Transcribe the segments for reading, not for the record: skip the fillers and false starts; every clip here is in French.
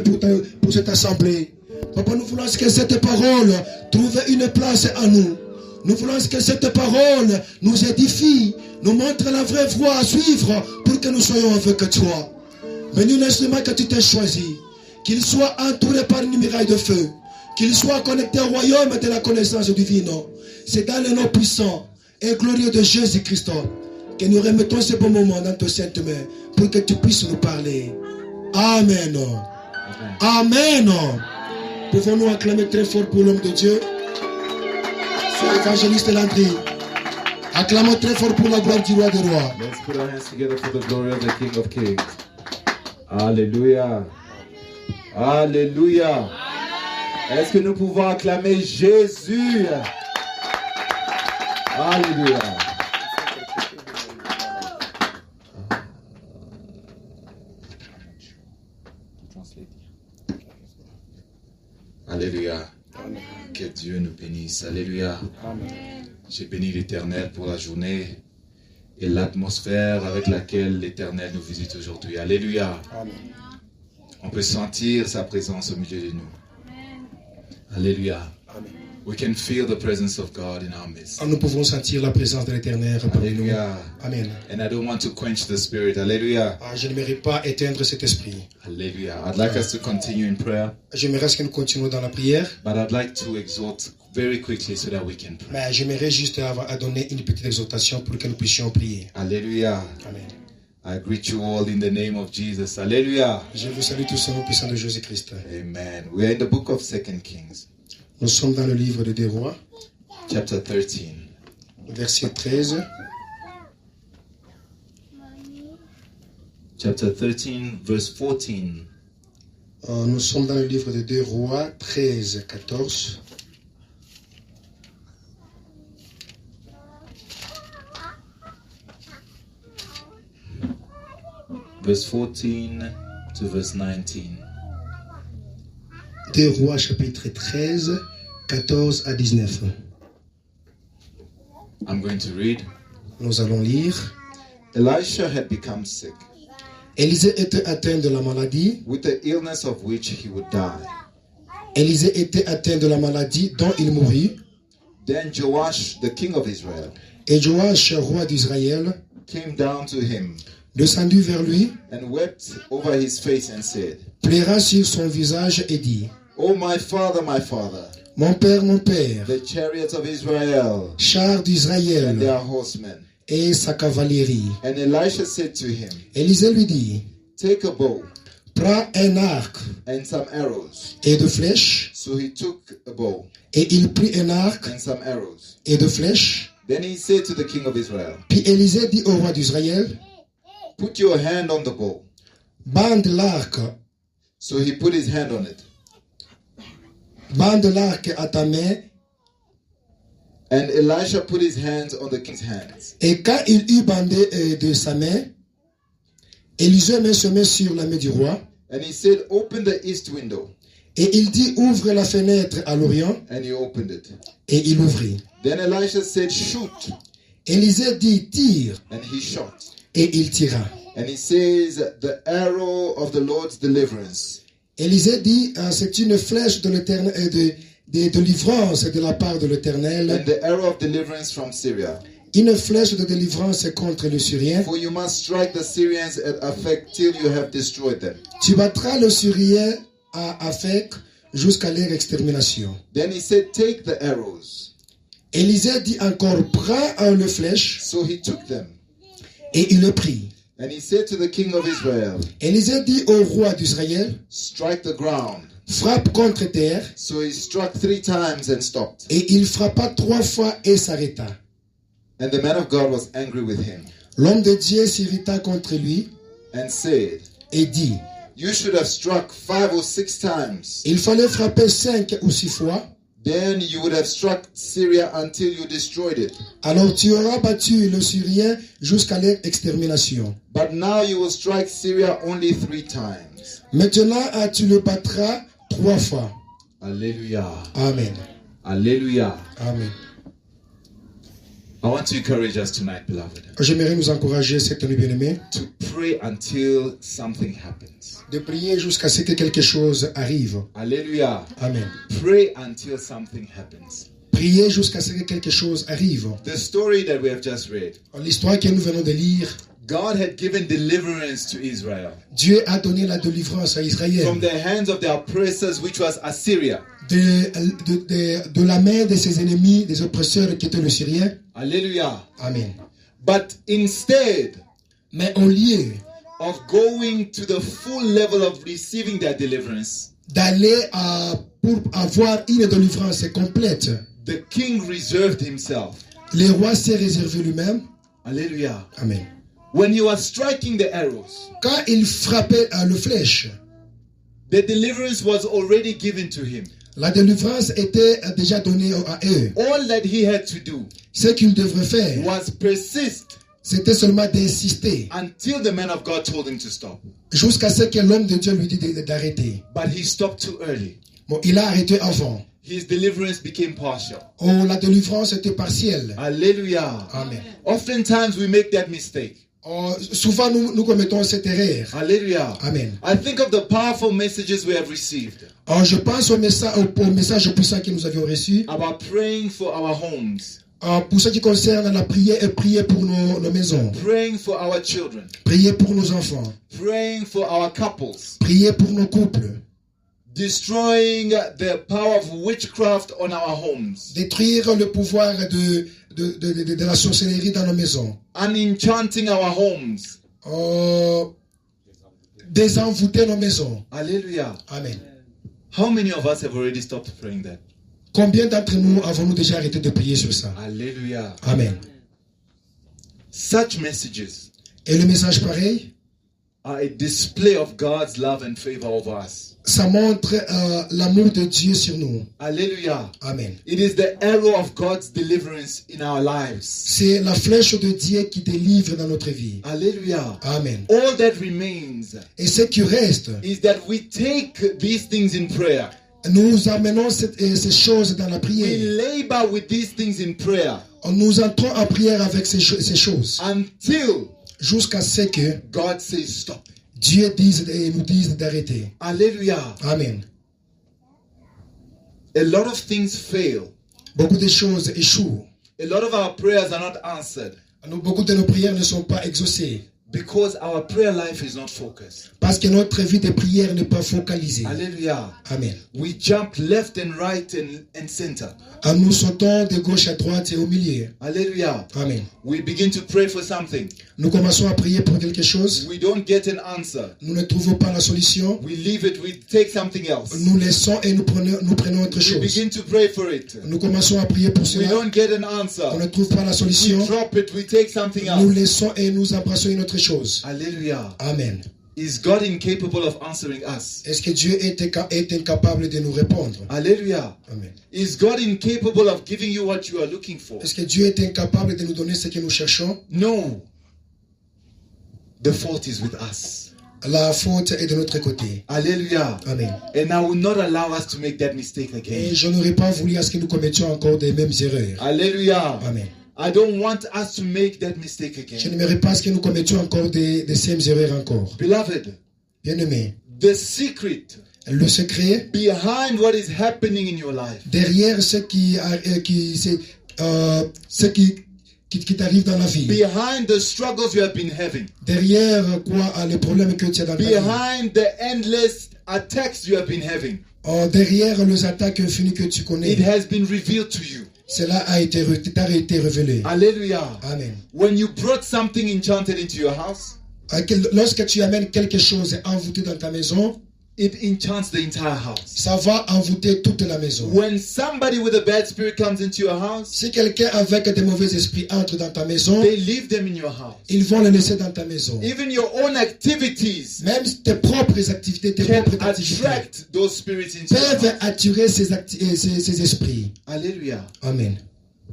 pour cette assemblée. Papa, nous voulons que cette parole trouve une place à nous. Nous voulons que cette parole nous édifie, nous montre la vraie voie à suivre pour que nous soyons avec toi. Bénis l'instrument que tu t'es choisi, qu'il soit entouré par une muraille de feu, qu'il soit connecté au royaume de la connaissance divine. C'est dans le nom puissant et glorieux de Jésus-Christ que nous remettons ce bon moment dans tes saintes mains pour que tu puisses nous parler. Amen. Amen. Pouvons-nous acclamer très fort pour l'homme de Dieu? C'est l'évangéliste Landry. Acclamons très fort pour la gloire du roi des rois. Let's put our hands together for the glory of the King of Kings. Alléluia. Alléluia. Est-ce que nous pouvons acclamer Jésus? Alléluia. Alléluia. Amen. Que Dieu nous bénisse. Alléluia. Amen. J'ai béni l'Éternel pour la journée et l'atmosphère avec laquelle l'Éternel nous visite aujourd'hui. Alléluia. Amen. On peut sentir sa présence au milieu de nous. Amen. Alléluia. Amen. We can feel the presence of God in our midst. Nous pouvons sentir la présence de l'Éternel parmi nous. Amen. And I don't want to quench the spirit. Alléluia. Je ne mérite pas éteindre cet esprit. Alléluia. I'd like us to continue in prayer. J'aimerais que nous continuions dans la prière. But I'd like to exhort very quickly so that we can pray. Mais j'aimerais juste à donner une petite exhortation pour que nous puissions prier. Alléluia. Amen. I greet you all in the name of Jesus. Alléluia. Je vous salue tous au nom puissant de Jésus-Christ. Amen. We are in the book of 2 Kings. Nous sommes dans le livre des Rois. Chapter 13. Verset 13. Chapter 13, verse 14. Nous sommes dans le livre des 2 Rois 13, 14. Verse 14 to verse 19. 2 Rois chapitre 13, 14 à 19. I'm going to read. Nous allons lire. Elisha had become sick. Élisée était atteint de la maladie. With the illness of which he would die. Élisée était atteint de la maladie dont il mourut. Then Joash, the king of Israel, et Joash, roi d'Israël, came down to him, descendit vers lui, and wept over his face and said, pleura sur son visage et dit, Oh my father, mon père, the chariots of Israel, chars d'Israël, and their horsemen. Et sa cavalerie. And Elisha said to him, Élisée lui dit, take a bow, prends un arc and some arrows. Et de flèches. So he took a bow, et il prit un arc and some arrows. Et de flèches. Then he said to the king of Israel, puis Élisée dit au roi d'Israël, put your hand on the bow. Bande l'arc. So he put his hand on it. Bande l'arc à ta main. And Elisha put his hands on the king's hands. Et quand il eut bandé de sa main, Élisée met sa main sur la main du roi. And he said, open the east window. Et il dit, ouvre la fenêtre à l'Orient. And he opened it. Et il ouvrit. Then Elisha said, shoot. Élisée dit, tire. And he shot. Et il tira. And he says, the arrow of the Lord's deliverance. Élisée dit, c'est une flèche de l'Éternel, de délivrance de la part de l'Éternel. And the arrow of deliverance from Syria. Une flèche de délivrance contre les Syriens. For you must strike the Syrians at Aphek till you have destroyed them. Tu battras le Syrien à Aphek jusqu'à leur extermination. Then he said, take the arrows. Élisée dit encore, prends le flèche. So he took them. Et il le prit. And he said to the king of Israel, Élisée dit au roi d'Israël, strike the ground. Frappe contre terre. So he struck 3 times and stopped. Et il frappa 3 fois et s'arrêta. And the man of God was angry with him. L'homme de Dieu s'irrita contre lui. And said, et dit, you should have struck 5 or 6 times. Il fallait frapper 5 ou 6 fois. Then you would have struck Syria until you destroyed it. Alors tu auras battu le Syrien jusqu'à leur extermination. But now you will strike Syria only 3 times. Maintenant tu le battras 3 fois. Alléluia. Amen. Alléluia. Amen. I want to encourage us tonight, beloved, J'aimerais nous encourager, cette nuit bien-aimée, to pray until something happens. de prier jusqu'à ce que quelque chose arrive. Hallelujah. Amen. Pray until something happens. Prier jusqu'à ce que quelque chose arrive. The story that we have just read, L'histoire que nous venons de lire, God had given deliverance to Israel Dieu a donné la délivrance à Israël from the hands of their oppressors, which was Assyria. de la main de ses ennemis, des oppresseurs qui étaient les Syriens. Hallelujah. Amen. But instead Mais au lieu of going to the full level of receiving their deliverance, d'aller pour avoir une délivrance complète, the king reserved himself. le roi s'est réservé lui-même. Hallelujah. Amen. When he was striking the arrows, Quand il frappait le flèche, the deliverance was already given to him. la délivrance était déjà donnée à eux. All that he had to do Ce qu'il devrait faire, was persist c'était seulement d'insister until the man of God told him to stop. jusqu'à ce que l'homme de Dieu lui dit d'arrêter. But he stopped too early. Bon, il a arrêté avant. His deliverance became partial. Oh, la délivrance était partielle. Hallelujah. Amen. Oftentimes we make that mistake. Oh, souvent, nous commettons cette erreur. Hallelujah. Amen. I think of the powerful messages we have received Oh, je pense au message puissant que nous avions reçu. about praying for our homes, Pour ce qui concerne la prière, et prier pour nos maisons, praying for our children, prier pour nos enfants, praying for our couples, prier pour nos couples, destroying the power of witchcraft on our homes, détruire le pouvoir de la sorcellerie dans nos maisons, unenchanting our homes. désenvoûter nos maisons. Hallelujah. Amen. How many of us have already stopped praying that? Combien d'entre nous avons-nous déjà arrêté de prier sur ça? Hallelujah. Amen. Such messages Et le message pareil, are a display of God's love and favor over us. ça montre l'amour de Dieu sur nous. Hallelujah. Amen. It is the arrow of God's deliverance in our lives. C'est la flèche de Dieu qui délivre dans notre vie. Hallelujah. Amen. All that remains Et ce qui reste, is that we take these things in prayer. nous amenons ces choses dans la We prière. labor with these things in prayer Nous entrons en prière avec ces choses until jusqu'à ce que God says stop. Dieu nous dise d'arrêter. Hallelujah. Amen. A lot of things fail. Beaucoup de choses échouent. A lot of our prayers are not answered Beaucoup de nos prières ne sont pas exaucées because our prayer life is not focused. parce que notre vie de prière n'est pas focalisée. Hallelujah. Amen. We jump left and right and center. Nous sautons de gauche à droite et au milieu. Hallelujah. Amen. We begin to pray for something. Nous commençons à prier pour quelque chose. We don't get an answer. Nous ne trouvons pas la solution. We leave it. We take something else. Nous laissons et nous prenons autre We chose. begin to pray for it. Nous commençons à prier pour We cela. don't get an On answer. ne trouve pas la We solution. drop it. We take something Nous else. laissons et nous embrassons une autre chose. Hallelujah. Amen. Is God incapable of answering us? Est-ce que Dieu est incapable de nous répondre? Hallelujah. Amen. Is God incapable of giving you what you are looking for? Est-ce que Dieu est incapable de nous donner ce que nous cherchons? No. The fault is with us. La faute est de notre côté. Hallelujah. Amen. And I will not allow us to make that mistake Et again. je n'aurais pas voulu à ce que nous commettions encore des mêmes erreurs. Hallelujah. Amen. I don't want us to make that mistake Je again. n'aimerais pas à ce que nous commettions encore des mêmes erreurs encore. Beloved, Bien-aimé, the secret le secret behind what is happening in your life derrière ce qui t'arrive dans la vie, behind the struggles you have been having, derrière quoi les problèmes que tu as dans ta vie, behind the endless attacks you have been having, derrière les attaques infinies que tu connais, it has been revealed to you. cela t'a été révélé. Hallelujah. Amen. When you brought something enchanted into your house, Lorsque tu amènes quelque chose envoûté dans ta maison, it enchants the entire house. ça va envoûter toute la maison. When somebody with a bad spirit comes into your house, Si quelqu'un avec des mauvais esprits entre dans ta maison, they leave them in your house. ils vont le laisser dans ta maison. Even your own activities Même tes propres activités, tes can propres activités attract those spirits into your peuvent house. attirer ces esprits. Hallelujah. Amen.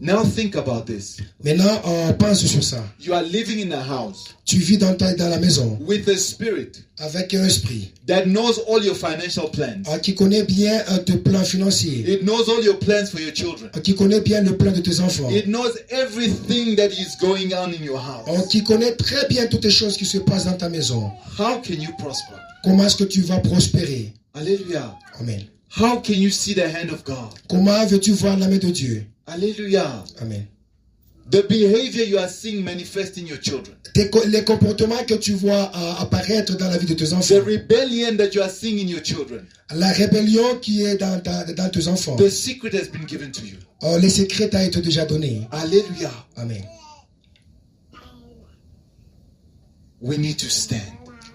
Now think about this. Maintenant, pense sur ça. You are living in a house Tu vis dans la maison with a spirit avec un esprit that knows all your financial plans. qui connaît bien tes plans financiers, It knows all your plans for your children. qui connaît bien le plan de tes enfants, It knows everything that is going on in your house. qui connaît très bien toutes les choses qui se passent dans ta maison. How can you prosper? Comment est-ce que tu vas prospérer? Hallelujah. Amen. How can you see the hand of God? Comment veux-tu voir la main de Dieu? Hallelujah. Amen. The behavior you are seeing manifest in your children. Les comportements que tu vois apparaître dans la vie de tes enfants. The rebellion that you are seeing in your children. La rébellion qui est dans tes enfants. The secret has been given to you. Les secrets t'ont été déjà donnés. Hallelujah. Amen. We need to stand.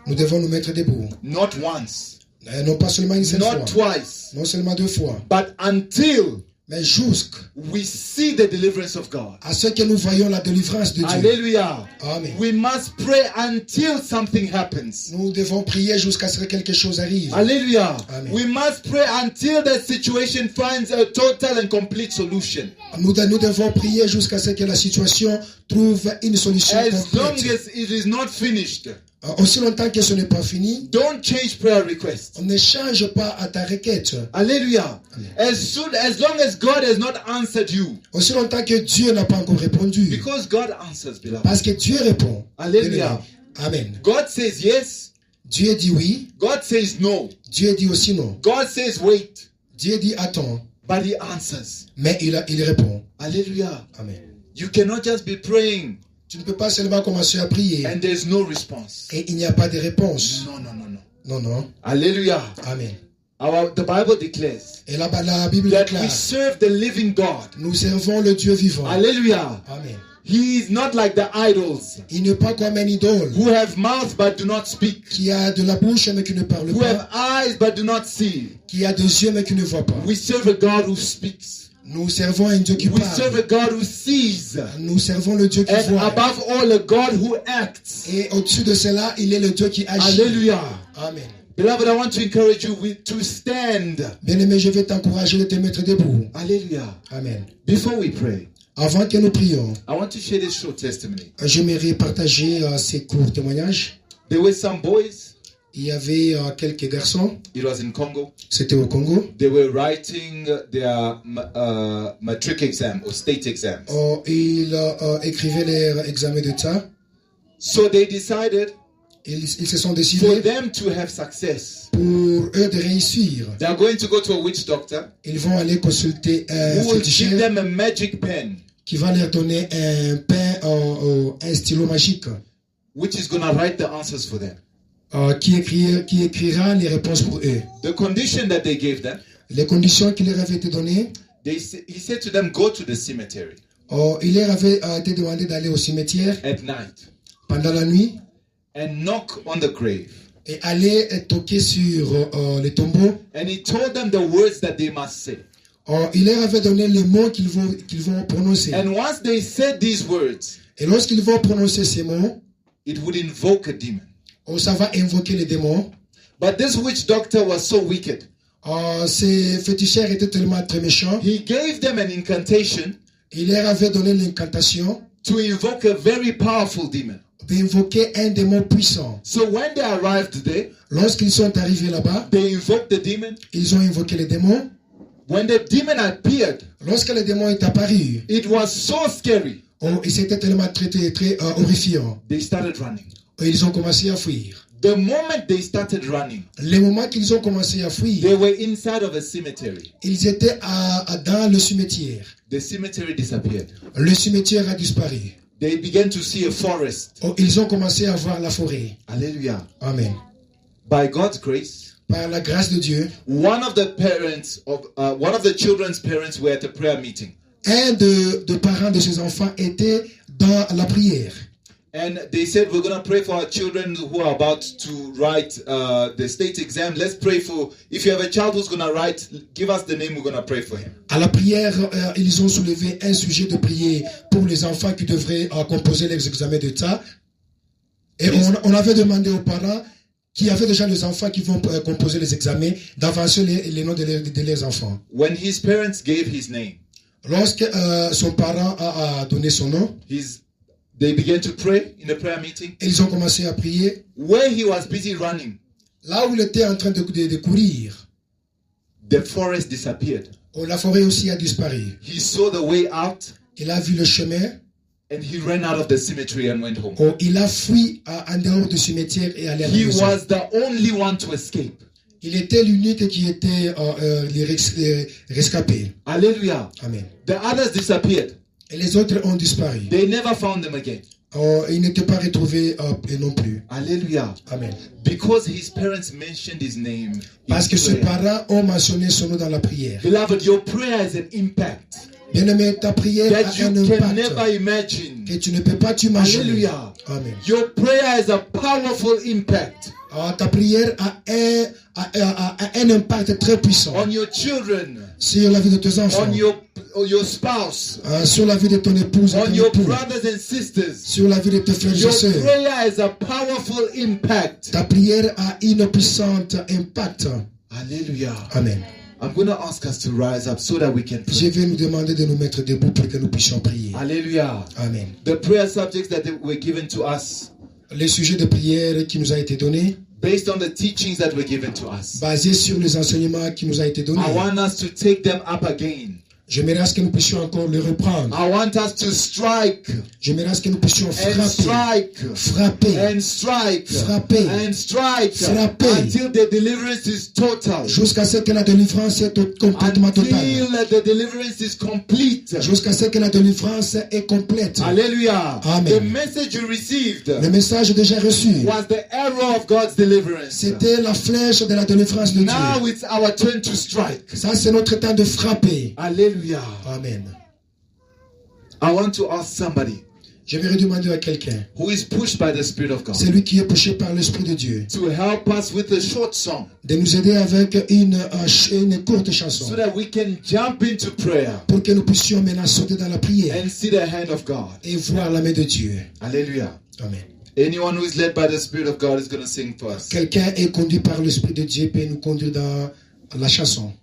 Nous devons nous mettre debout. Not once. Non pas seulement une seule fois. Not twice. Non seulement 2 fois. But until Mais jusqu'à we see the deliverance of God. ce que nous voyons la délivrance de Dieu. Hallelujah. Amen. We must pray until something happens. Nous devons prier jusqu'à ce que quelque chose arrive. Hallelujah. Amen. We must pray until the situation finds a total and complete solution. Nous devons prier jusqu'à ce que la situation trouve une solution As long complète. as it is not finished, Aussi longtemps que ce n'est pas fini, don't change prayer requests. on ne change pas à ta requête. Hallelujah. As long as God has not answered you, Aussi longtemps que Dieu n'a pas encore répondu. because God answers, beloved. Parce que Dieu répond. Hallelujah. Amen. God says yes. Dieu dit oui. God says no. Dieu dit aussi non. God says wait. Dieu dit attends. But He answers. Mais il répond. Hallelujah. Amen. You cannot just be praying Tu ne peux pas seulement commencer à prier and there's no response. et il n'y a pas de réponse. No, no, no, no. Non, non. Hallelujah. Amen. The Bible declares Et là-bas, la Bible that we déclare, serve the living God. nous servons le Dieu vivant. Hallelujah. Amen. He is not like the idols Il n'est pas comme un idole who have mouths but do not speak, qui a de la bouche mais qui ne parle who have pas, eyes but do not see. qui a 2 yeux mais qui ne voit pas. We serve a God who speaks. Nous servons un Dieu qui We serve a parle. God who sees. Nous servons le Dieu qui And voit. above all, a God who acts. Et au-dessus de cela, il est le Dieu qui agit. Hallelujah. Amen. Beloved, I want to encourage you to stand. Bien-aimé, je vais t'encourager de te mettre debout. Hallelujah. Amen. Before we pray, Avant que nous prions, I want to share this short testimony. j'aimerais partager ces courts témoignages. There were some boys. Il y avait quelques garçons. It was in Congo. C'était au Congo. They were writing their matric exam or state exams. Ils écrivaient leur examen d'État. So they decided Ils se sont for décidés them to have success, pour eux de réussir. they are going to go to a witch doctor Ils vont aller consulter un who will give féticheur them a magic pen, qui va leur donner un pain, un stylo magique which is going to write the answers for them. qui écrira les réponses pour eux. The condition that they gave them, Les conditions qui leur avaient été données, he said to them, go to the cemetery il leur avait été demandé d'aller au cimetière at night pendant la nuit and knock on the grave. et aller toquer sur les tombeaux. And he told them the words that they must say. Il leur avait donné les mots qu'ils vont prononcer. And once they said these words, Et lorsqu'ils vont prononcer ces mots, it would invoke a demon. ça va invoquer les démons. But this witch doctor was so wicked. Ces féticheurs étaient tellement très méchants. He gave them an incantation Il leur avait donné l'incantation to invoke a very powerful demon. d'invoquer un démon puissant. So when they arrived there, Lorsqu'ils sont arrivés là-bas, they invoked the demon. ils ont invoqué les démons. When the demon appeared, Lorsque le démon est apparu, it was so scary. et c'était tellement très horrifiant. They started running. Et ils ont commencé à fuir. The moment they started running, Le moment qu'ils ont commencé à fuir, they were inside of a cemetery. ils étaient dans le cimetière. The cemetery disappeared. Le cimetière a disparu. They began to see a forest. Ils ont commencé à voir la forêt. Hallelujah. Amen. By God's grace, Par la grâce de Dieu, one of the children's parents were at a prayer meeting. un de parents de ces enfants était dans la prière. And they said, we're going to pray for our children who are about to write the state exam. Let's pray for, if you have a child who's going to write, give us the name, we're going to pray for him. À la prière, ils ont soulevé un sujet de prier pour les enfants qui devraient composer les examens d'État. Et on avait demandé aux parents qui avaient déjà les enfants qui vont composer les examens d'avancer les noms de leurs enfants. When his parents gave his name, Lorsque son parent a donné son nom, they began to pray in a prayer meeting. Ils ont commencé à prier. Where he was busy running, là où il était en train de courir, the forest disappeared. La forêt aussi a disparu. He saw the way out. Il a vu le chemin. And he ran out of the cemetery and went home. Il a fui en dehors du cimetière et allé à la maison. He was the only one to escape. Il était l'unique qui était rescapé. Hallelujah. Amen. The others disappeared. Et les autres ont disparu. They never found them again. Ils n'étaient pas retrouvés non plus. Hallelujah. Amen. Because his parents mentioned his name. Parce que ses parents ont mentionné son nom dans la prière. Beloved, your prayer has an impact. Bien-aimé, ta prière a un impact que tu ne peux pas t'imaginer. Hallelujah. Amen. Your prayer has a powerful impact. Ta prière a un impact très puissant. On your children. Sur la vie de tes enfants. On your spouse. Sur la vie de ton épouse et on ton your époux. brothers and sisters. Sur la vie de tes frères et sœurs. Your prayer has a powerful impact. Ta prière a une puissante impact. Hallelujah. Amen. I'm going to ask us to rise up so that we can pray. Je vais nous demander de nous mettre debout pour que nous puissions prier. Hallelujah. Amen. The prayer subjects that were given to us. Les sujets de prière qui nous a été donnés. Based on the teachings that were given to us. Basés sur les enseignements qui nous a été donnés. I want us to take them up again. J'aimerais à ce que nous puissions encore le reprendre. I want us to strike. J'aimerais à ce que nous puissions frapper. And strike. Frapper. And strike. Frapper. Until the deliverance is total. Jusqu'à ce que la délivrance est complètement totale. Until the deliverance is complete. Jusqu'à ce que la délivrance est complète. Hallelujah. Amen. The message you received. Le message déjà reçu. Was the arrow of God's deliverance. C'était la flèche de la délivrance de Dieu. Now it's our turn to strike. Ça c'est notre temps de frapper. Hallelujah. Amen. I want to ask somebody. J'aimerais demander à quelqu'un. Who is pushed by the Spirit of God. Celui qui est poussé par l'Esprit de Dieu. To help us with a short song. De nous aider avec une courte chanson. So that we can jump into prayer. Pour que nous puissions maintenant sauter dans la prière. And see the hand of God. Et voir la main de Dieu. Hallelujah. Amen. Anyone who is led by the Spirit of God is going to sing for us. Quelqu'un est conduit par l'Esprit de Dieu peut nous conduire dans la chanson.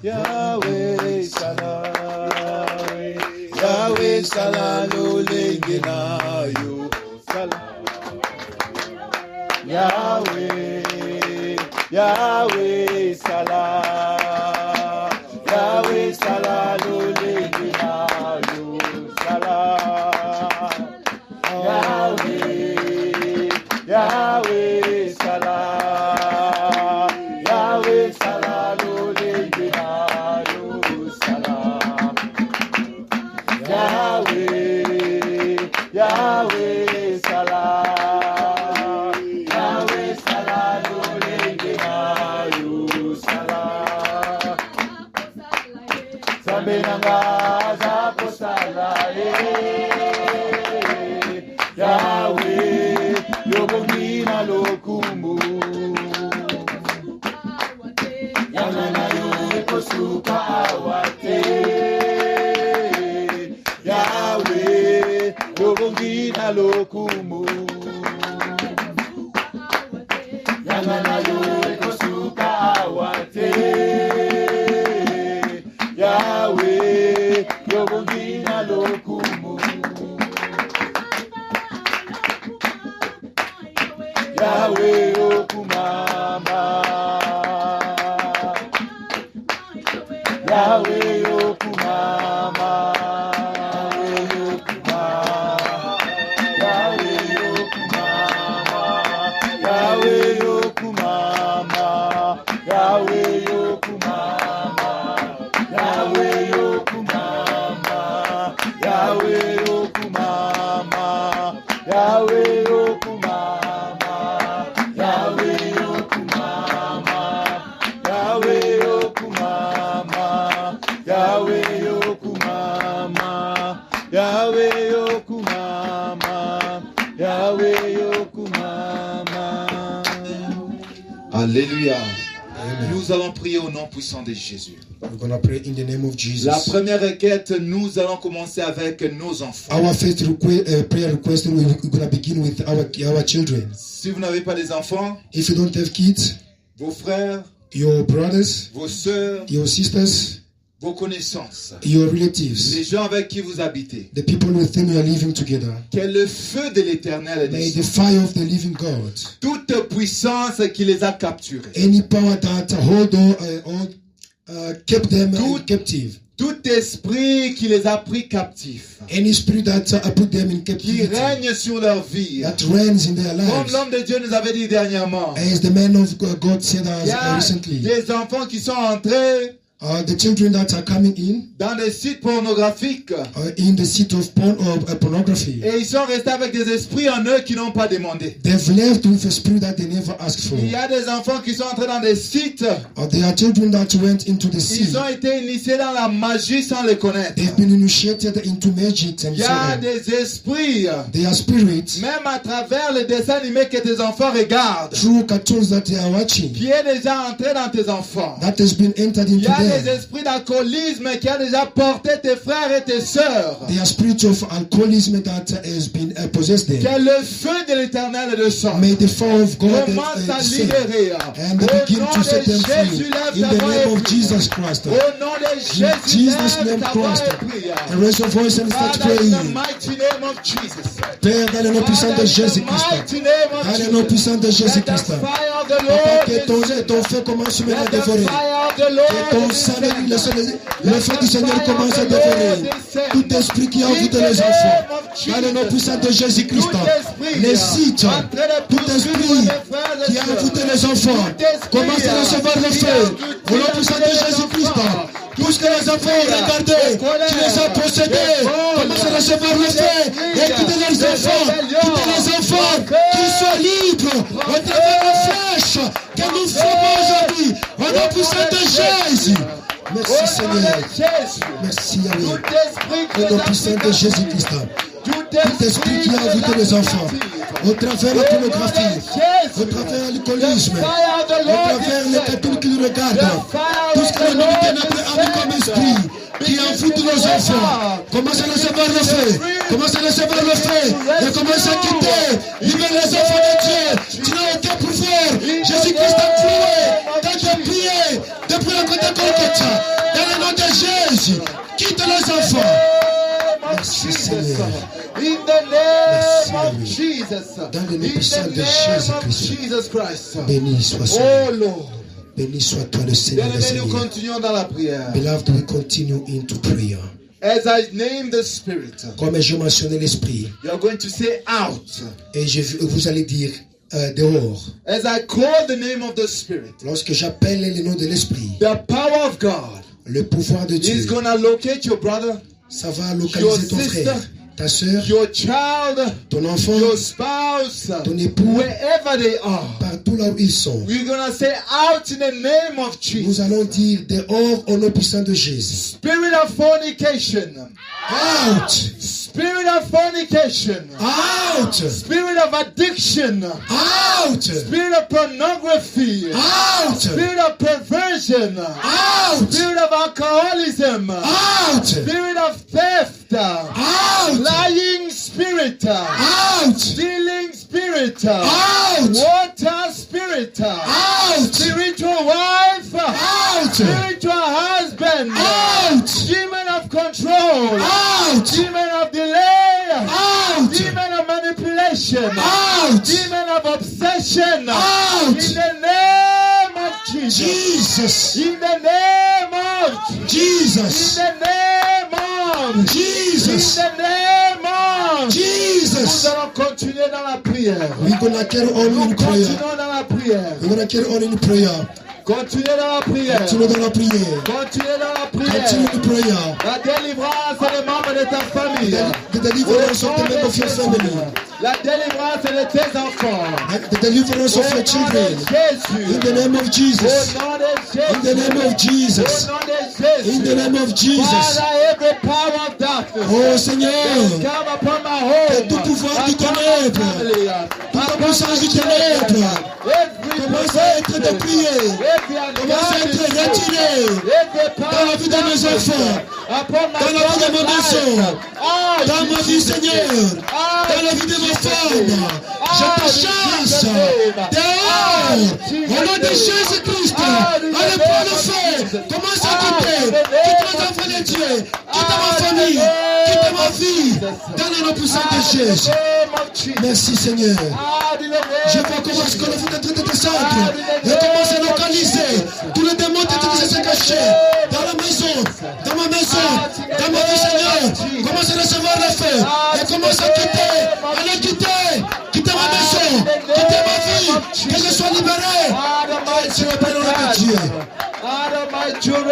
Yahweh Salah, Yahweh Salah lo lengenayo Salah, Yahweh, Yahweh Salah, Yahweh Salah lo lengenayo Salah, Yahweh, Yahweh Salah, Yahweh Salah lo lengenayo Salah, Yahweh, Yahweh Salah, Yahweh Salah lo lengenayo Salah, Zambe nanga zako Salah, Yahweh, Yobongina lokumbu. Suka awate Yahweh Yobongina lokumu Yangana yo suka awate Yahweh Yobongina lokumu Yahweh okumama Yahweh okumama, Yahweh okumama, Yahweh okumama, Yahweh okumama, Yahweh okumama, Yahweh okumama, Yahweh okumama, Yahweh okumama, Yahweh okumama. Yahweh Yokumama, Yahweh Yokumama, Yahweh Yokumama. Hallelujah. Amen. Nous allons prier au nom puissant de Jésus. We're going to pray in the name of Jesus. La première requête, nous allons commencer avec nos enfants. Our first prayer request, we're going to begin with our children. Si vous n'avez pas des enfants, If you don't have kids, vos frères, your brothers, vos sœurs, your sisters, vos connaissances, your les relatives, gens avec qui vous habitez, the people with whom you are living together, que le feu de l'Éternel may the descende. fire of the living God, Toute puissance qui les a capturés, any power that hold or kept them captive, tout esprit qui les a pris captifs, any spirit that put them in qui captivity, règne sur leur vie, that reigns in their comme lives, l'homme de Dieu nous avait dit dernièrement, as the man of God said il y a recently, des enfants qui sont entrés the children that are coming in dans des sites pornographiques in the seat of pornography, et ils sont restés avec des esprits en eux qui n'ont pas demandé. they've left with a spirit that they never asked for. Il y a des enfants qui sont entrés dans des sites, There are children that went into the sea. ils ont été initiés dans la magie sans les connaître. They've been initiated into magic and Il y so a on. des esprits, They are spirits même à travers les dessins animés que tes enfants regardent, through cartoons that they are watching qui est déjà entré dans tes enfants. that has been entered Il into y a des them. esprits d'alcoolisme qui a déjà porté tes frères et tes sœurs. They are spirits of alcoholism that has been possessed them. Que le feu de l'Éternel descende. May the fire of God Commence à descend libérer. and Au begin nom to set de them free Jésus, lève in ta the voix name et of prie. Jesus Christ. Au nom de In Jésus, Jesus' lève name ta voix Christ. et prie. And raise your voice and start Father, in the praying. mighty name of Jesus. Père, dans le nom puissant de Father, in the Jésus-Christ. mighty name of Dans le nom Jesus. puissant de Let the Jésus-Christ. fire of the Papa, Lord que ton descend. feu commence maintenant à Let the dévorer. fire of the Que Lord ton sang, descend. le feu du Seigneur commence à dévorer tout esprit qui a envoûté les enfants. Dans le nom puissant de Jésus-Christ, les sites, tout esprit qui a envoûté les enfants commence à recevoir le feu. Au nom puissant de Jésus-Christ, tout ce que les enfants ont regardé, qui les a possédés, commence à recevoir le feu. Et quittez les enfants, qu'ils soient libres au travers de flèches que nous ferons aujourd'hui. Au nom puissant de Jésus. Merci Seigneur. Merci Yahweh. Au nom puissant de Jésus-Christ. Tout esprit qui a envoûté les enfants, au travers de la pornographie, au travers de l'alcoolisme, au travers les cartoons qui nous regardent, tout ce que l'ennemi ténèbres a mis comme esprit, qui envoûte nos enfants, commence à recevoir le feu, commence à recevoir le feu, et commence à quitter, libère les enfants de Dieu, tu n'as aucun pouvoir, Jésus-Christ a cloué, quand tu as prié, depuis la côte de Golgotha, dans le nom de Jésus, quitte les enfants. Merci Seigneur. In the name of Merci, Jesus. Dans le nom In puissant the de name of Jésus-Christ. Jesus Christ. Béni soit Oh Seigneur. Lord. Béni soit toi le Seigneur des Bien-aimés, nous Seigneurs. continuons dans la prière. Beloved, we continue into prayer. As I name the Spirit, Comme je mentionnais l'esprit, you are going to say out. et vous allez dire dehors. As I call the name of the Spirit, Lorsque j'appelle le nom de l'esprit, the power of God le pouvoir de is Dieu, going to locate your brother, ça va localiser ton frère, ta soeur, your child, ton enfant, your spouse, ton époux, wherever they are. partout là où ils sont. We're going to say out in the name of Nous Jesus. allons dire dehors au nom puissant de Jésus. Spirit of fornication. Out! Spirit of fornication. Out! Spirit of addiction. Out! Spirit of pornography. Out! Spirit of perversion. Out! Spirit of alcoholism. Out! Spirit of theft. Out! Lying spirit. Out! Stealing spirit. Out! Water spirit. Out! Spiritual wife. Out! Spiritual husband. Out! Demon of control. Out! Demon of delay. Out! Demon of manipulation. Out! Demon of obsession. Out! In the name of Jesus. Jesus! In the name of Jesus! In the name of Jesus! In the name of Jesus! Nous allons continuer dans la prière. We're gonna carry on Nous in prayer. continuons dans la prière. We're gonna carry on in prayer. Continuez dans la prière. Continue dans la prière. Continuez dans la prière. Continue in prayer. La délivrance est des membres de ta famille. The deliverance of the member of your family. La délivrance est de tes enfants. The deliverance of your children. In the name of Jesus. Au nom de Jésus. In the name of Jesus. Au nom de Jésus. In the name of Jesus. Father, every power of darkness. Oh Seigneur, Come upon my home. que tout pouvoir du ténèbre, tout puissance du ténèbre commence à être dépouillée, commence à être retirée dans la vie de mes enfants, dans la vie de ma maison, dans ma vie, Seigneur, dans la vie de ma femme. Je te chasse dehors au nom de Jésus-Christ. Allez, prends le feu, commence à quitter, quitte les enfants de Dieu, quitte ma famille, quitte ma vie, dans le nom puissant de Jésus. Merci Seigneur. Je vois comment est-ce que le feu est en train de descendre et commence à localiser tous les démons qui étaient se cacher dans la maison, dans ma maison, dans ma vie Seigneur. Commence à recevoir le feu et commence à quitter, allez quitter ma maison, quitter ma vie, que je sois libéré. C'est la parole de Dieu.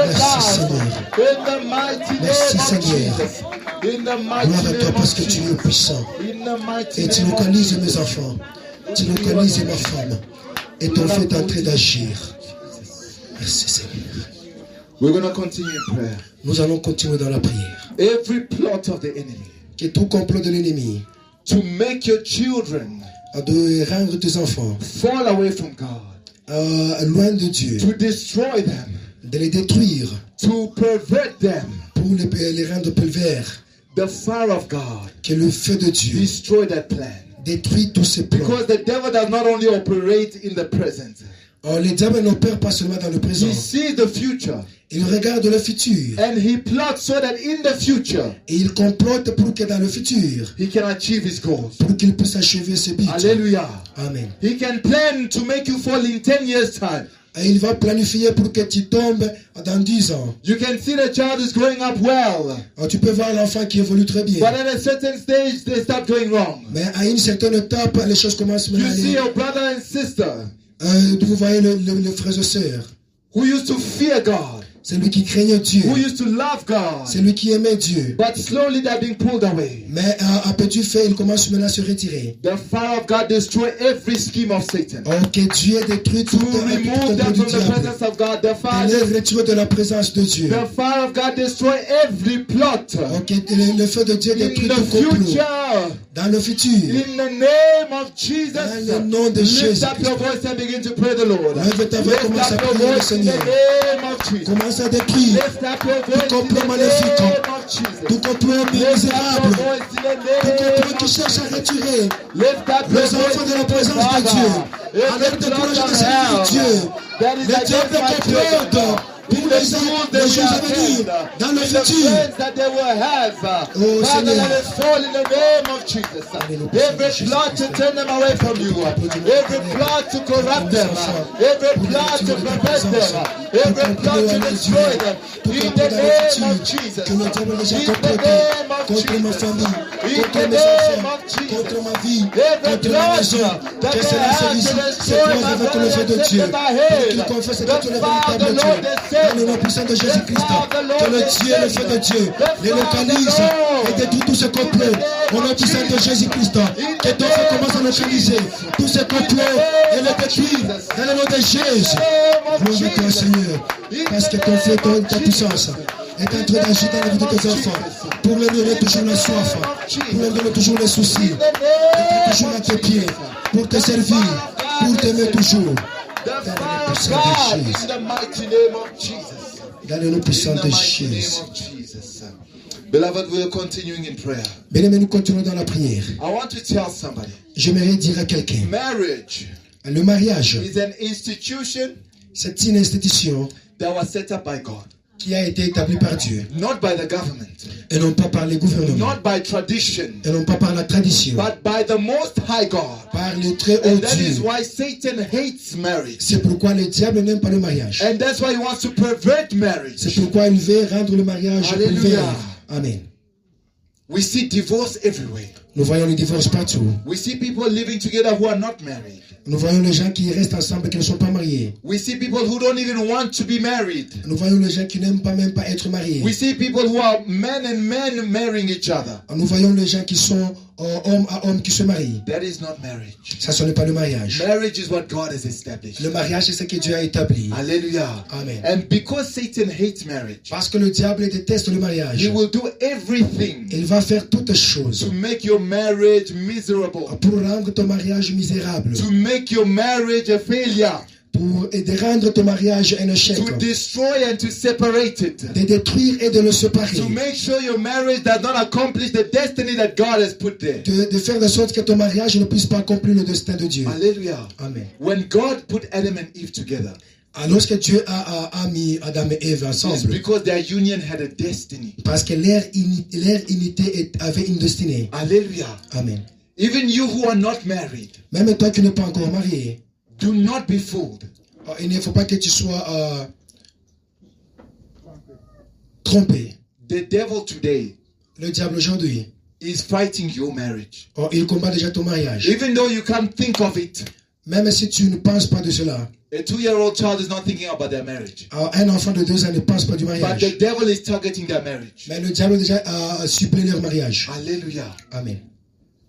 Merci Seigneur. Merci Seigneur. Gloire à toi parce que tu es puissant. Et tu localises mes enfants. Tu localises ma femme. Et ton feu est en train d'agir. Merci Seigneur. We're going to continue in prayer. Nous allons continuer dans la prière. Every plot of the enemy Que tout complot de l'ennemi to make your children de rendre tes enfants fall away from God, loin de Dieu, to destroy them, de les détruire, to pervert them, pour les rendre pervers, the fire of God que le feu de Dieu destroy that plan. détruit tous ces plans. Because the devil does not only operate in the present, Le diable n'opère pas seulement dans le présent. he sees the future Il regarde le futur. and he plots so that in the future Et il complote pour que dans le futur, he can achieve his goals. pour qu'il puisse achever ses buts. Hallelujah. Amen. He can plan to make you fall in 10 years' time. Et il va planifier pour que tu tombes dans 10 ans. You can see the child is growing up well, Tu peux voir l'enfant qui évolue très bien. but at a certain stage they start going wrong. Mais à une certaine étape, les choses commencent à You see aller. your brother and sister Vous voyez les frères et sœurs. who used to fear God, C'est lui qui craignait Dieu. who used to love God, C'est lui qui aimait Dieu. but slowly they're being pulled away. Mais à petit fait, il commence maintenant à se retirer. The fire of God destroy every scheme of Satan. Que Dieu détruit To tout remove them du from the diable. presence of God, the Elle est fire, retirée de la présence de Dieu. the fire of God destroy every plot. Le feu de Dieu In détruit the tout complot. future, Dans le futur, in the name of Jesus, dans le nom de lift Jésus. up your voice and begin to pray the Lord. Lève ta voix, Lift commence à up your prier le voice in the Seigneur. name of Jesus. Commence à détruire Lift up your voice in complot the maléfique, name of Jesus. tout complot Lift up your misérable, voice in the tout name complot of qui cherche à retirer Lift up your les enfants de la présence de Dieu, avec des projets de servir Dieu. Le diable complote pour les jours à venir, dans le futur. Oh Seigneur, fall in the name of Jesus. Every plot to turn them away from you, every plot to corrupt them, every plot to prevent them, every plot to destroy them, in the name of Jesus, que le diable déjà in the comploté name of contre ma Jesus, famille, in contre the mes name enfants, of Jesus. contre ma vie, Every contre ma plot maison, that que they cela have se to vise, destroy c'est my avec le brother feu de and Dieu, sister by pour head. qu'il confesse que The tu es le fire of the véritable Lord Dieu, is dans le nom safe. puissant de Jésus-Christ, The fire of the que le Lord Dieu, le feu de Dieu, les localise et détruit tout ce complot, au nom puissant de Jésus-Christ, que ton feu commence à localiser tous ces complots et les détruire, dans le nom de Jésus. Gloire à toi Seigneur, parce que ton feu, ta puissance est en train d'agir dans la vie de tes enfants, pour leur donner toujours la soif, pour leur donner toujours les soucis, d'être toujours à tes pieds, pour te servir, pour t'aimer toujours. The fire of God in the mighty name of Jesus. Dans le nom puissant In de the mighty name Jésus. of Jesus. Beloved, we are continuing in prayer. Bien-aimés, nous continuons dans la prière. I want to tell somebody, J'aimerais dire à quelqu'un, marriage le mariage, is an institution c'est une institution that was set up by God, qui a été établie par Dieu, not by the government, et non pas par les gouvernements, not by tradition, et non pas par la tradition, but by the Most High God. par le très haut And that is Dieu. why Satan hates marriage. C'est pourquoi le diable n'aime pas le mariage. And that's why he wants to pervert C'est marriage. pourquoi il veut rendre le mariage Alléluia. pervers. Amen. We see divorce everywhere. Nous voyons le divorce partout. We see people living together who are not married. Nous voyons les gens qui restent ensemble et qui ne sont pas mariés. We see people who don't even want to be married. Nous voyons les gens qui n'aiment pas même pas être mariés. We see people who are men and men marrying each other. Nous voyons les gens qui sont homme à homme qui se marient. That is not marriage. Ça, ce n'est pas le mariage. Marriage is what God has established. Le mariage, c'est ce que Dieu a établi. Hallelujah. Amen. And because Satan hates marriage, Parce que le diable déteste le he mariage. will do everything Il va faire toutes to choses make your marriage miserable, pour rendre ton mariage misérable, to make your marriage a failure, pour et de rendre ton mariage un échec, to destroy and to separate it, de détruire et de le séparer, to make sure your marriage does not accomplish the destiny that God has put there. de faire de sorte que ton mariage ne puisse pas accomplir le destin de Dieu. Hallelujah. Amen. When God put Adam and Eve together, Alors que Dieu a mis Adam et Ève it's ensemble, because their union had a destiny. parce que leur unité avait une destinée. Hallelujah. Amen. Even you who are not married, Même toi qui n'es pas encore marié, do not be fooled. il ne faut pas que tu sois trompé. The devil today Le diable aujourd'hui, is fighting your marriage. il combat déjà ton mariage. Even though you can't think of it, Même si tu ne penses pas de cela, a 2-year-old child is not thinking about their marriage. un enfant de 2 ans ne pense pas du But the mariage. devil is targeting their marriage. Mais le diable déjà a ciblé leur mariage. Hallelujah. Amen.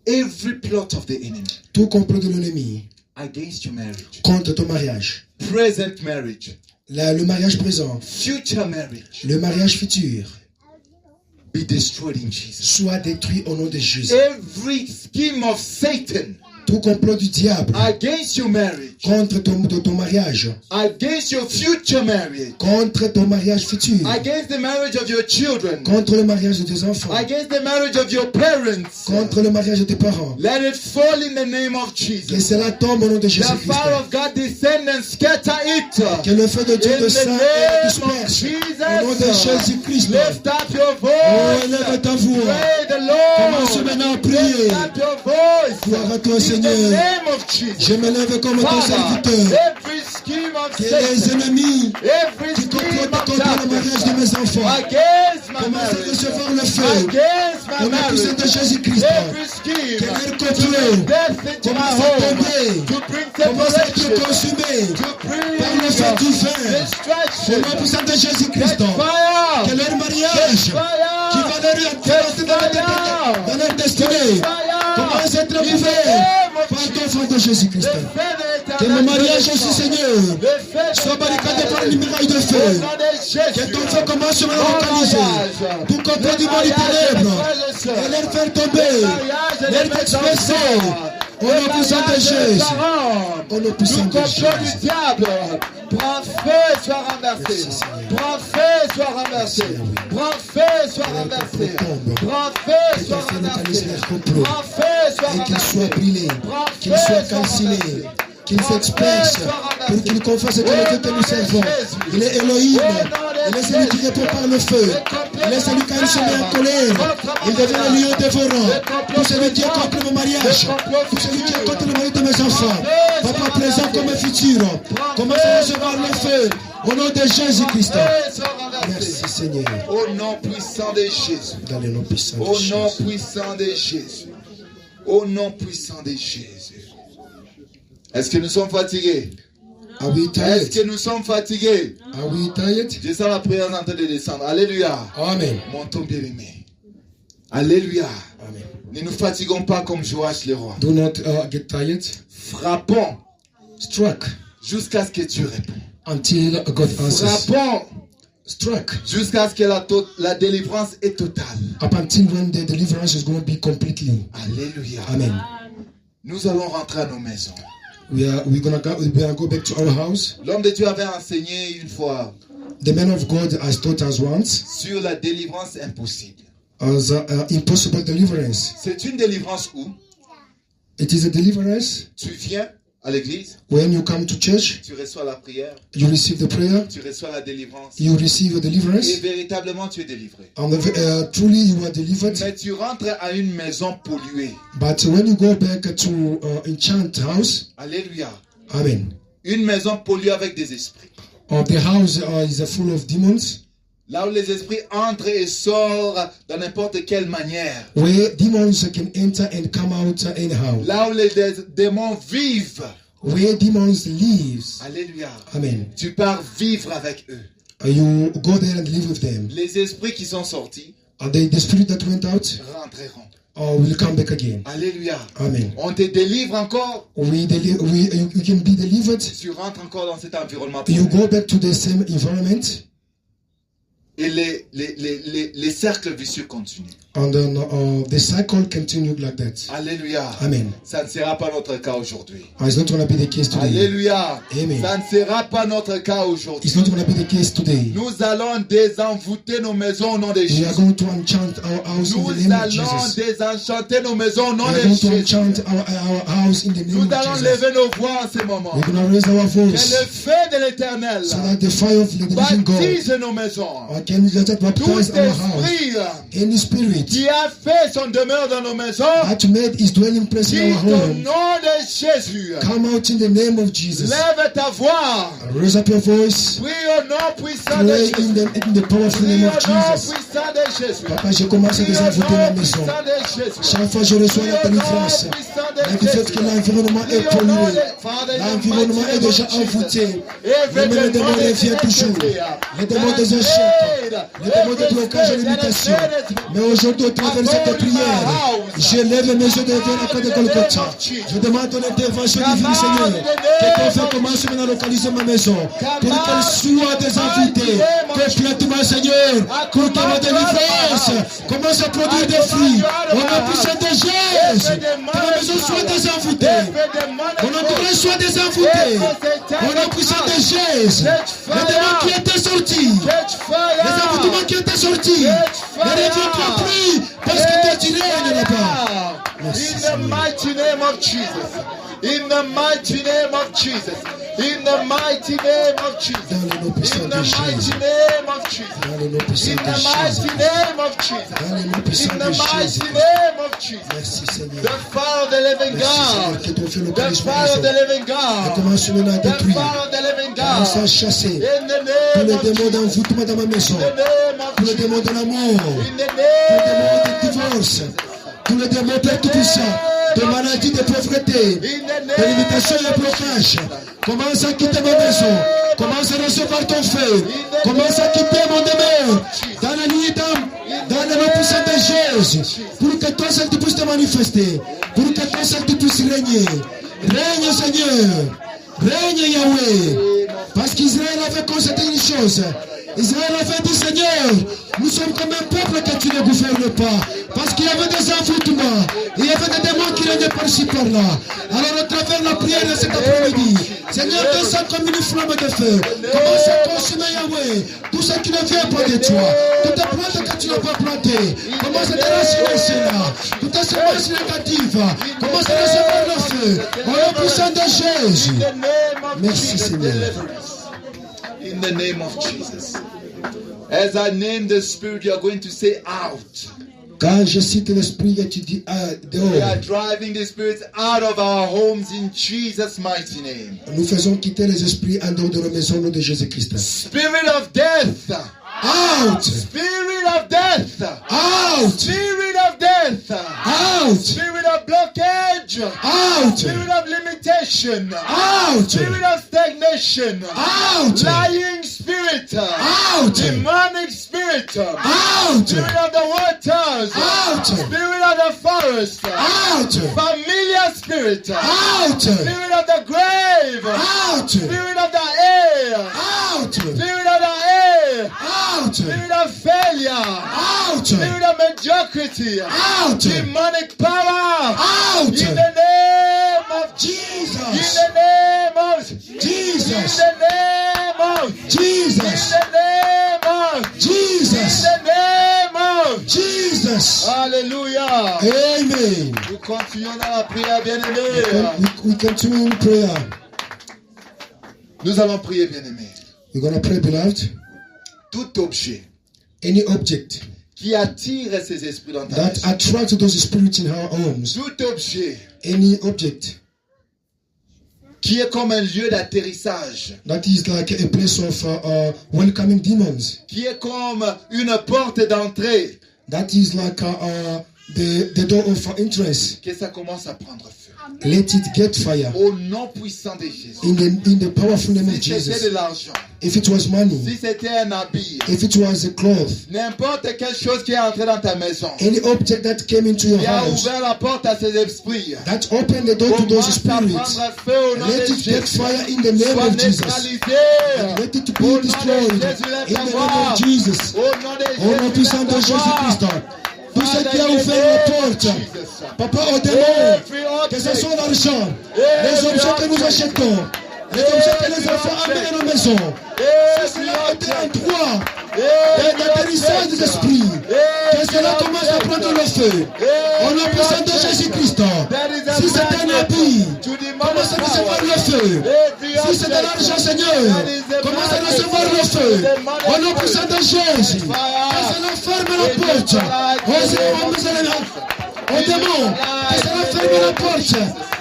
Every plot of the enemy Tout complot de l'ennemi against your marriage, contre ton mariage. present marriage, Le mariage présent, future marriage, le mariage futur, be destroyed in Jesus. soit détruit au nom de Jésus. Every scheme of Satan Tout complot du diable against your marriage, contre ton mariage, against your future marriage, contre ton mariage futur, against the marriage of your children, contre le mariage de tes enfants, against the marriage of your parents, contre le mariage de tes parents. let it fall in the name of Que Jesus. cela tombe au nom de The Jésus-Christ. fire of God descend and scatter it. Que le feu de Dieu In de the sang name disperse. of Au nom de Jesus, Jésus-Christ. lift up your Oh, voice. élève ta voix. Pray the Commence Lord. maintenant à Lift prier. up your voice. Gloire à toi, In Seigneur. the name of Jesus. Je me lève comme ton Father, serviteur. every scheme of Que les Satan, ennemis every qui scheme complotent of contre le mariage de darkness mes enfants against my commencent à marriage, recevoir le feu. against my Au nom puissant de marriage, Jésus-Christ. every Que scheme leur to complot bring death into my commence à home, tomber. to bring Commence à être separation, consumé. to bring Par le feu du feu. Au destruction. nom puissant de Jésus-Christ. Catch fire! Que leur mariage qui Fire! va leur entrer dans leur destinée commence à être ouvert par ton feu de Jésus-Christ. Que mon mariage aussi, Seigneur, soit barricadé par une muraille de feu. Que ton feu commence à me localiser. Tout complot du mal et ténèbres. Et les faire tomber. Les expresser. Au nom puissant de Jésus. Au nom puissant Tout de complot du Jésus. diable, prends feu, sois renversé. Prends feu, sois renversé. Prends feu, sois renversé. Prends feu, sois renversé. Prends feu, sois Et qu'il soit renversé. brûlé. Qu'il soit cancellé. Qu'il s'expresse pour qu'il confesse que le Dieu que nous servons, il est Elohim, il est celui qui répond par le feu, il est celui qui a une semence en colère, il devient un lion dévorant. Tout celui qui est contre mon mariage, tout celui qui est contre le mariage de mes enfants, papa présent comme futur, commence à recevoir le feu au nom de Jésus-Christ. Merci Seigneur. Au nom puissant de Jésus. Dans le nom puissant de Au nom Jésus. puissant de Jésus. Au nom puissant de Jésus. Est-ce que nous sommes fatigués? Are we Est-ce tired? que nous sommes fatigués? Are we tired? Je sens la prière en train de descendre. Alléluia. Amen. Montons bien aimé. Alléluia. Amen. Ne nous fatiguons pas comme Joach le roi. Do not get tired. Frappons Struck jusqu'à ce que tu réponds. until God answers. Frappons Struck jusqu'à ce que la délivrance est totale. up until when the deliverance is going to be completely. Alléluia. Amen. Nous allons rentrer à nos maisons. We're gonna go back to our house. L'homme de Dieu avait enseigné une fois The man of God has taught us once sur la délivrance impossible. as impossible deliverance. C'est une délivrance où It is a deliverance tu viens à l'église, when you come to church, tu reçois la prière, you receive the prayer, tu reçois la délivrance you receive a et deliverance, véritablement tu es délivré. and truly you are delivered. Mais tu rentres à une maison polluée. But when you go back to enchant house, Alléluia. Amen. Une maison polluée avec des esprits. The house is full of demons, Là où les esprits entrent et sortent dans n'importe quelle manière. where demons can enter and come out anyhow. Là où les démons vivent. Where demons live. Alléluia. Amen. Tu pars vivre avec eux. You go there and live with them. Les esprits qui sont sortis The spirit that went out rentreront. will come back again. Alléluia. Amen. On te délivre encore. You can be delivered. Tu rentres encore dans cet environnement. You go back to the same environment. Et les cercles vicieux continuent. And then the cycle continued like that. Alléluia. Amen. Ça ne sera pas notre cas aujourd'hui. It's not going to be the case today. Alléluia. Amen. Ça ne sera pas notre cas aujourd'hui. It's not going to be the case today. Nous allons désenvoûter nos maisons au nom de We Jésus. are going to enchant our house in the Nous name of allons Jesus. désenchanter nos maisons au nom We de are going to Jésus. enchant our house in the name Nous of allons Jesus. lever nos voix en ce moment. We're going to raise our Que voice le feu de l'Éternel so that the fire of the living God baptise nos maisons. can let it Tout baptize our house. esprit Any spirit qui a fait son demeure dans nos maisons, that made his dwelling place dis in our au home, nom de Jésus. come out in the name of Jesus. Lève ta voix. Raise up your voice. Prie au nom puissant de Pray Jésus. in the powerful Prie name au of nom Jesus. puissant de Jésus. Papa, je commence à Prie au désenvoûter ma nom maison. puissant de Jésus. Chaque fois que je reçois Prie la au nom délivrance, puissant de du fait que Jésus. l'environnement est Prie au nom pollué, de- Father, in the l'environnement mighty est name déjà of Jesus. envoûté, Every même le démon demonic revient toujours, entity les démons des échecs, les démons de blocage et limitation. Mais aujourd'hui, au travers de cette prière, j'élève mes yeux devant la croix de Golgotha. Je demande ton intervention divine, Seigneur, que ton feu commence maintenant à localiser ma maison, pour qu'elle soit désenvoûtée complètement, Seigneur, pour que ma délivrance commence à produire des fruits. Au nom puissant de Jésus, que ma maison soit désenvoûtée, mon entourage soit désenvoûté. Au nom puissant de Jésus, les démons qui étaient sortis, les envoûtements qui étaient sortis, ne reviendront plus parce que tu règnes là-bas. Merci, In the Seigneur. mighty name of Jesus. In the mighty name of Jesus. In the mighty name of Jesus. Dans le nom puissant In de the Jésus. mighty name of Jesus. Dans le nom puissant In de the Jésus. mighty name of Jesus. Dans le nom puissant In de the Jésus. mighty name of Jesus. Merci, Seigneur. The fire of the living Merci, Seigneur, God. que ton feu The localise ma fire of maison. the living Et God. commence maintenant à The détruire. fire of the living Commence à God. chasser In the tous name les of démons Jesus. d'envoûtement dans ma maison, In the name of tous les Jesus. démons de la mort, In the tous les démons name de divorce, tous les démons Père Tout-Puissant, de maladie, de pauvreté, de limitation et de blocage. Commence à quitter ma maison. Commence à recevoir ton feu. Commence à quitter mon demeure. Dans la nuit, dans le nom puissant de Jésus. Pour que ton salut puisse te manifester. Pour que ton salut puisse régner. Règne, Seigneur. Règne, Yahweh. Parce qu'Israël avait constaté une chose. Israël avait dit, Seigneur, nous sommes comme un peuple que tu ne gouvernes pas. Parce qu'il y avait des envoûtements. Il y avait des démons qui régnaient par-ci par-là. Alors, à travers la prière de cet après-midi, Seigneur, descends comme une flamme de feu. Commence à consumer, Yahweh, tout ce qui ne vient pas de toi. Toutes les plantes que tu n'as pas plantées. Commence à déraciner cela. Toutes les semences négatives. Commence à recevoir le feu. Au nom puissant de Jésus. In the name of Merci, Jesus, Seigneur. deliverance. In the name of Jesus. As I name the spirit, you are going to say out. Quand je cite l'esprit, tu dis We are dehors. driving the spirits out of our homes in Jesus' mighty name. Nous faisons quitter les esprits en dehors de la maison au nom de Jésus-Christ. Spirit of death. Out! Spirit of death. Out! Spirit of death. Out! Spirit of blockage. Out! Spirit of limitation. Out! Spirit of stagnation. Out! Lying spirit. Out! Demonic spirit. Out! Spirit of the waters. Out! Spirit of the forest. Out! Familiar spirit. Out! Spirit of the grave. Out! Spirit of the air. Out! Spirit of the air. Out! Spirit of failure. Out! Spirit of mediocrity. Out! Demonic power. Out! In the name of Jesus! In the name of Jesus! In the name of Jesus! In the name of Jesus! In the name of Jesus! Hallelujah. Amen. Nous continuons dans la prière, bien-aimés. We continue in prayer. Nous allons prier, bien-aimés. We're going to pray, beloved. Tout objet Any object qui attire ces esprits dans ta that maison, attracts those spirits in our homes, tout objet any object qui est comme un lieu d'atterrissage, that is like a place of welcoming demons, qui est comme une porte d'entrée, that is like the door of interest, que ça commence à prendre feu. Let it get fire Au nom puissant de Jésus. in the powerful name of Si c'était Jesus. de l'argent, If it was money, si c'était un habit, if it was a cloth, n'importe quelle chose qui est entrée dans ta maison, any object that came into your qui a house, ouvert la porte à ces esprits, that opened the door to those commence à spirits, prendre feu au nom let de it get Jésus. fire in the name Sois of Jesus. neutralisé. Let it Au be nom de destroyed Jésus, in lève the ta name voix. of Jesus. Au nom de Au nom Jésus, puissant lève de ta Jésus-Christ. voix. Tout ce qui a ouvert la porte, Papa, au démon, que ce soit l'argent, les objets que nous achetons, les objets que les enfants amènent à nos maisons, si cela était un droit d'atterrissage des esprits, que cela commence à prendre le feu. Au nom puissant de Jésus-Christ, si c'est un habit, commence à recevoir le feu. Si c'est de l'argent, Seigneur, commence à recevoir le feu. Au nom puissant de Jésus, que cela ferme la porte. Au démon, que cela ferme la porte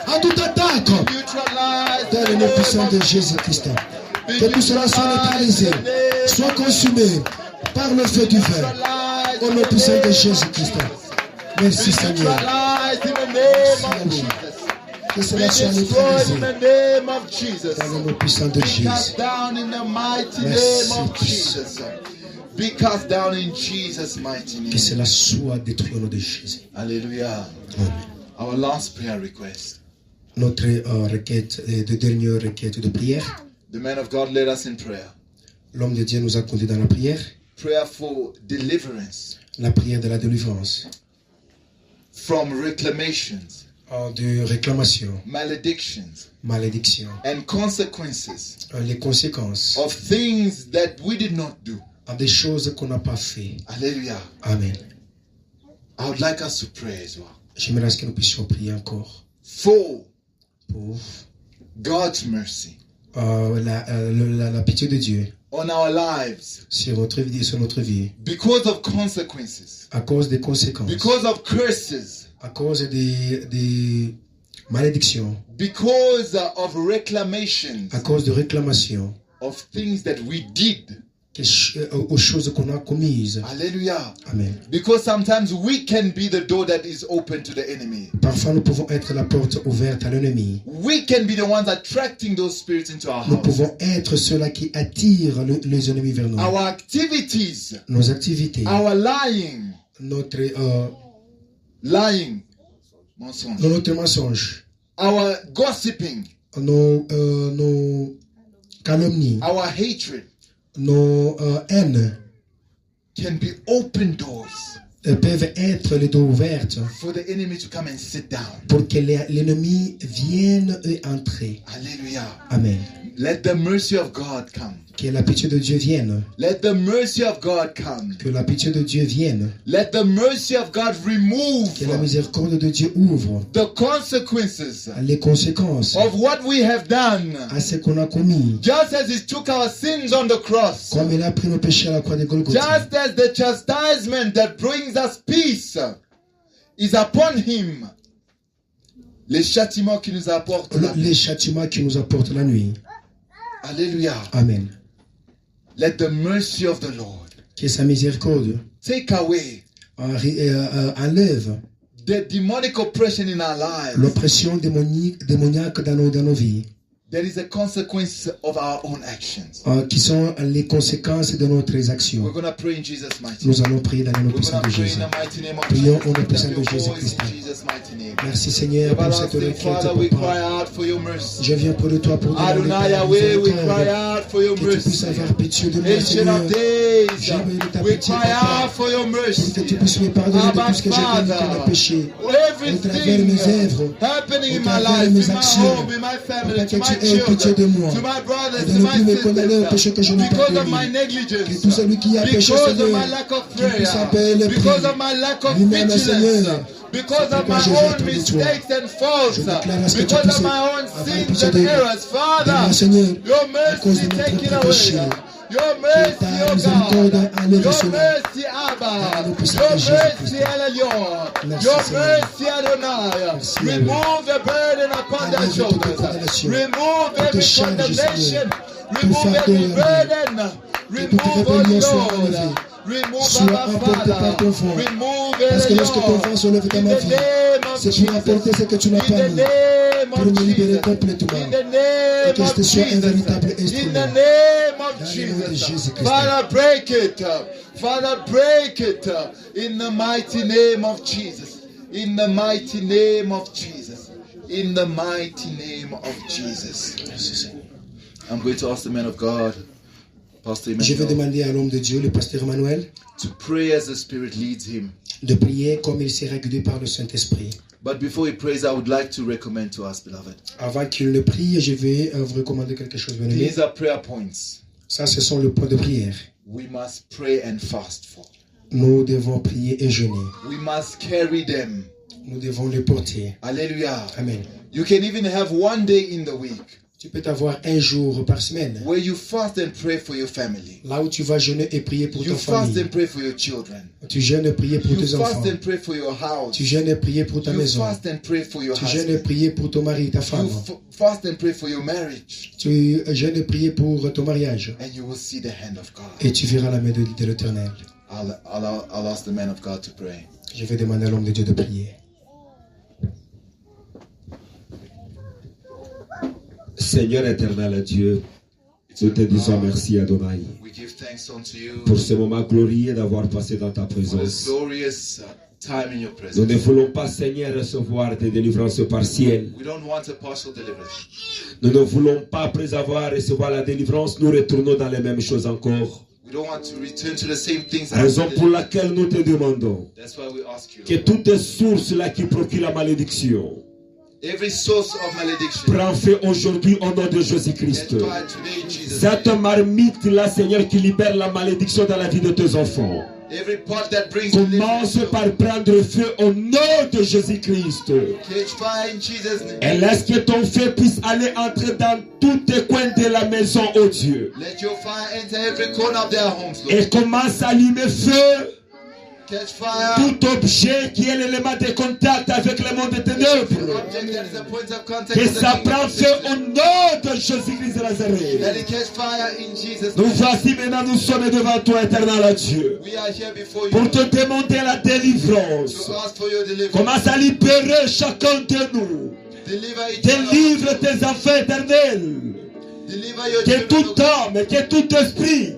à toute attaque. Dans le nom puissant de Jésus-Christ, que tout cela soit neutralisé, soit consumé par le feu du vin. Au nom puissant de Jésus-Christ. Merci Seigneur. Que cela soit neutralisé dans le nom puissant de Jésus. Merci. Be cast down in Jesus' mighty name. Que cela soit détruit au nom de Jésus. Hallelujah. Amen. Our last prayer request. Notre requête, de dernière requête de prière. The man of God led us in prayer. L'homme de Dieu nous a conduits dans la prière. Prayer for deliverance La prière de la délivrance. from reclamations, De réclamation, maledictions, malédiction. and consequences Les conséquences of things that we did not do. des choses qu'on n'a pas fait. Hallelujah. Amen. I would like us to pray as well. J'aimerais que nous puissions prier encore For pour God's mercy la pitié de Dieu on our lives sur notre vie, because of consequences, à cause des conséquences, because of curses, à cause des malédictions, because of reclamations à cause de réclamations, of things that we did. aux choses qu'on a commises. Hallelujah. Amen. Because sometimes we can be the door that is open to the enemy. Parfois, nous pouvons être la porte ouverte à l'ennemi. We can be the ones attracting those spirits into our Nous house. pouvons être ceux-là qui attirent les ennemis vers nous. Our activities, Nos activités, our lying, notre mensonge, our gossiping, nos calomnies, our hatred nos haines can be open doors peuvent être les dos ouvertes for the enemy to come and sit down. pour que l'ennemi vienne et entrer. Hallelujah. Amen. Let the mercy of God come. Que la pitié de Dieu vienne. Let the mercy of God come. Que la pitié de Dieu vienne. Let the mercy of God remove Que la miséricorde de Dieu ouvre the consequences les conséquences of what we have done. à ce qu'on a commis. Just as he took our sins on the cross. Comme il a pris nos péchés à la croix de Golgotha. Just as the chastisement that brings us peace is upon him. Les châtiments qui nous apportent la les châtiments qui nous apportent la nuit. Alléluia. Amen. Let the mercy of the Lord Que sa miséricorde take away enlève the demonic oppression in our lives. l'oppression démoniaque dans nos vies. That is a consequence of our own actions. Qui sont les conséquences de nos actions. We're going to pray in Jesus' mighty name. Nous allons prier dans le nom We're puissant going de to pray Jésus. in the mighty name of Prions Jesus. au nom Lift puissant up de your voice Jésus-Christ. in Jesus' mighty name. Merci Seigneur pour cette Everlasting requête, Father, we cry Papa. out for your mercy. Je viens pour de toi pour demander Adonai ta Yahweh, we cry miséricorde. out for your Que tu puisses mercy. avoir pitié de moi, Ancient Seigneur. of days, Jamais de ta we pitié, cry Papa. out for your Pour que tu mercy. puisses me pardonner de Abba tout ce que j'ai commis comme Father, péché. Au travers everything mes œuvres, happening in au my travers life, mes in my actions. home, in my Papa, family, que to my tu aies pitié de children, moi. to my brothers, Et to de ne my plus me condamner au péché que je sisters, n'ai pas because of my commis. Que negligence, tout celui qui a péché, because of Seigneur, my lack of qu'il puisse prayer, appeler le because prix. of my lack of Lui-même, vigilance, Seigneur, because of pourquoi my je viens own près de toi. mistakes and faults, Je déclare à ce que tu because of puisses my own avoir sins pitié and de errors, moi, Father, Seigneur, your à cause mercy de take notre it péché. away. Your Que mercy, ta oh miséricorde God. enlève Your cela. mercy, Abba. Dans le puissant Your de Jésus-Christ. mercy, Elion. Merci, Your Seigneur. mercy, Adonai. Merci, Remove the burden upon their Enlève toute shoulders. condamnation. Remove Toute every charge, condemnation. Tout Remove fardeau, every burden. toute Remove, rébellion oh soit Lord. enlevée. Remove, Sois Abba emporté par Father. ton fond. Remove Parce que lorsque ton Elion. fond se lève dans In ma the vie, name of c'est pour apporter ce que tu n'as In pas the mis. name pour of me libérer Jesus. complètement. In the name Que of ce soit un Jesus. véritable In the instrument. name of Dans le nom de Jesus. Jésus-Christ. Father, break it. Father, break it. In the mighty name of Jesus. In the mighty name of Jesus. In the mighty name of Jesus. I'm going to ask the man of God, Pastor Je vais Emmanuel, demander à l'homme de Dieu, le pasteur Emmanuel, to pray as the Spirit leads him. de prier comme il sera guidé par le Saint-Esprit. But before he prays, I would like to recommend to us, beloved. Avant qu'il ne prie, je vais vous recommander quelque chose, bien aimé. These are prayer points Ça, ce sont les points de prière. we must pray and fast for. Nous devons prier et jeûner. We must carry them. Nous devons les porter. Hallelujah. Amen. You can even have one day in the week Tu peux avoir un jour par semaine, where you fast and pray for your family. là où tu vas jeûner et prier pour You ta fast famille. and pray for your children. Tu jeûnes et prier pour You tes enfants. fast and pray for your house. Tu jeûnes et prier pour ta You maison. fast and pray for your Tu jeûnes et husband. prier pour ton mari, ta You femme. fast and pray for your marriage. Tu jeûnes et prier pour ton mariage. And you will see the hand of God. Et tu verras la main de l'Éternel. I'll ask the man of God to pray. Je vais demander à l'homme de Dieu de prier. Seigneur éternel Dieu, nous te disons merci Adonai We give thanks unto you pour ce moment glorieux d'avoir passé dans ta for this présence. glorious time in your Nous presence. ne voulons pas, Seigneur, recevoir des délivrances partielles. We don't want a partial deliverance. Nous ne voulons pas, après avoir recevoir la délivrance, nous retournons dans les mêmes choses encore. We don't want to return to the same things. Raison pour laquelle nous te demandons That's why we ask you, que Lord. toutes les sources là qui procurent la malédiction Every source of malediction, prend fait aujourd'hui au nom de get Jésus-Christ. fired today in Jesus' Cette name. marmite là, Seigneur, qui libère la malédiction dans la vie de tes enfants. Every pot that brings Commence deliverance, par prendre feu au nom de Jésus-Christ. catch fire in Jesus' name. Et laisse que ton feu puisse aller entrer dans tous les coins de la maison, oh Dieu. Let your fire enter every corner of their homes, Lord. Et commence à allumer feu Catch fire. tout objet qui est l'élément de contact avec le monde des ténèbres. Object that is a point of contact Que with the ça kingdom prend of feu Satan. au nom de Jésus-Christ de Let Nazareth. it catch fire in Jesus' Nous name. voici maintenant, nous sommes devant toi, éternel Dieu, We are here before you pour te Lord, demander la délivrance. to ask for your deliverance. Commence à libérer chacun de nous. Deliver each other. Délivre tes enfants éternels. Deliver your Que children. tout Lord. homme, que tout esprit,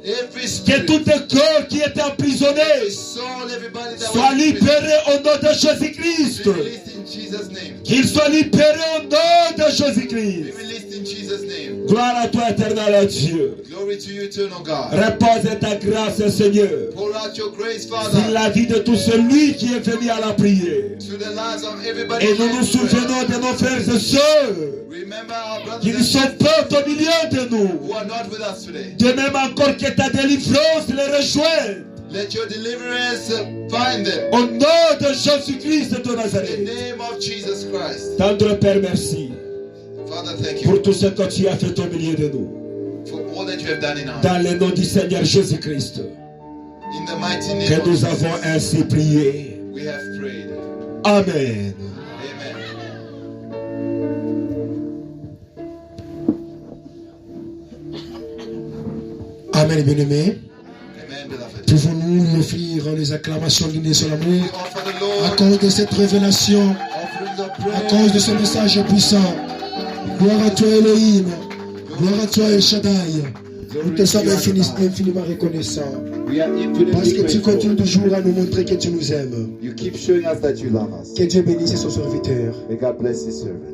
Every que spirit, tout corps qui est emprisonné every soul, everybody that soit was in prison, libéré au nom de Jésus-Christ. be released in Jesus' name. Qu'il soit libéré au nom de Be Jésus-Christ. released in Jesus' name. Gloire à toi, éternel Dieu. Glory to you, eternal God. Repose ta grâce, Seigneur, Pour out your grace, sur Father, la vie de tout celui qui est venu à la prière. to the lives of everybody. Et nous here nous in prayer. souvenons de nos frères et sœurs Remember our brothers qui and ne sont sisters pas au milieu de nous. who are not with us today. De même encore que ta délivrance les rejoigne. Let your deliverance find them. Au nom de Jésus-Christ de In the Nazareth. name of Jesus Christ. Tendre Père, merci Father, thank you pour tout ce que tu as fait au milieu de nous. for all that you have done in our lives. Dans le nom du Seigneur Jésus-Christ, In the mighty name que of nous Jesus, avons ainsi prié. we have prayed. Amen. Amen. Amen, bien-aimés. Amen, beloved. Pouvons-nous lui offrir les acclamations dignes de son amour We offer the à Lord cause de cette révélation, offerings of à praise. cause de ce message puissant. Gloire à toi, Elohim. Gloire à toi, El Shaddai. Nous te sommes infiniment reconnaissants We are parce infinitely que tu grateful. continues toujours à nous montrer que tu nous aimes. You keep showing us that you love us. Que Dieu bénisse son serviteur. May God bless His servant.